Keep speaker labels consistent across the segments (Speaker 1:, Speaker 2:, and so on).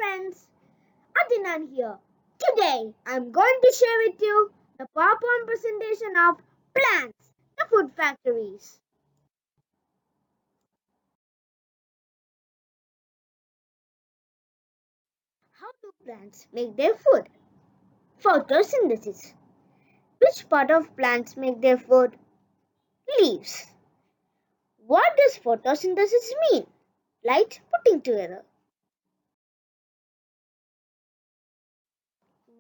Speaker 1: friends, Adinan here. Today I'm going to share with you the PowerPoint presentation of plants, the food factories. How do plants make their food? Photosynthesis. Which part of plants make their food? Leaves. What does photosynthesis mean? Light putting together.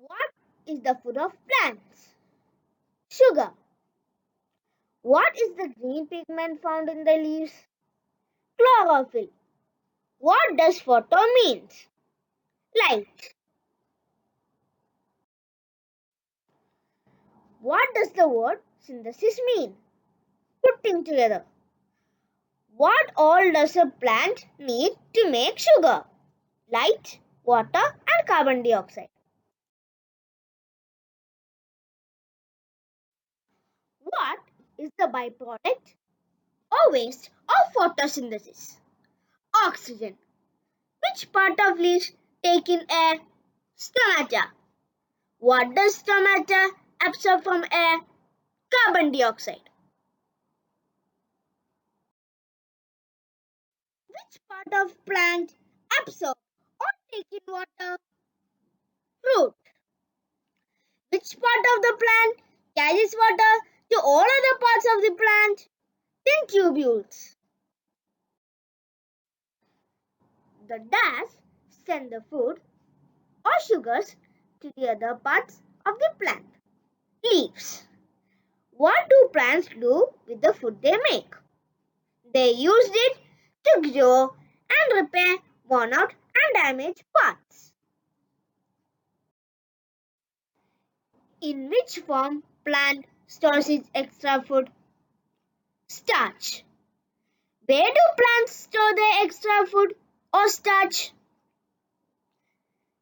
Speaker 1: What is the food of plants? Sugar. What is the green pigment found in the leaves? Chlorophyll. What does photo means? Light. What does the word synthesis mean? Putting together. What all does a plant need to make sugar? Light, water and carbon dioxide. What is the byproduct or waste of photosynthesis? Oxygen. Which part of leaves take in air? Stomata. What does stomata absorb from air? Carbon dioxide. Which part of plant absorb or take in water? Root. Which part of the plant carries water to all other parts of the plant? Then tubules. The dash send the food or sugars to the other parts of the plant. Leaves. What do plants do with the food they make? They use it to grow and repair worn out and damaged parts. In which form plant stores its extra food? Starch. Where do plants store their extra food or starch?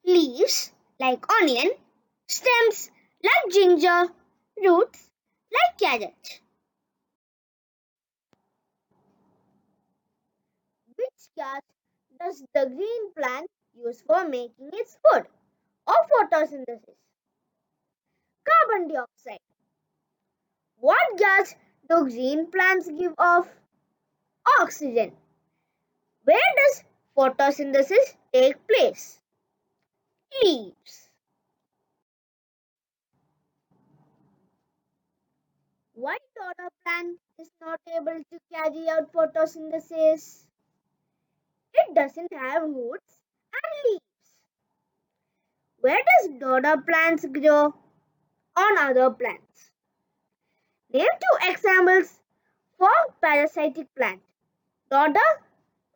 Speaker 1: Leaves like onion, stems like ginger, roots like carrot. Which gas does the green plant use for making its food or photosynthesis? Carbon dioxide. What gas do green plants give off? Oxygen. Where does photosynthesis take place? Leaves. Why dodder plant is not able to carry out photosynthesis? It doesn't have roots and leaves. Where does dodder plants grow? On other plants. Name two examples for parasitic plant. Dodder,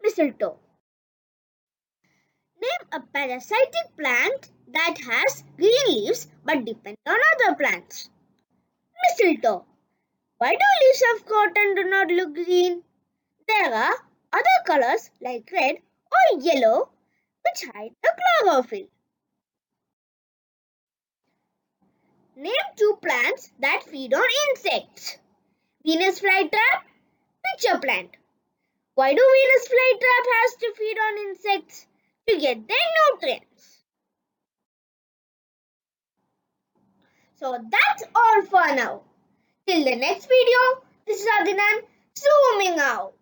Speaker 1: mistletoe. Name a parasitic plant that has green leaves but depends on other plants. Mistletoe. Why do leaves of cotton do not look green? There are other colors like red or yellow which hide the chlorophyll. Name two plants that feed on insects. Venus flytrap, pitcher plant. Why do Venus flytrap has to feed on insects? To get their nutrients. So that's all for now. Till the next video, this is Adinan zooming out.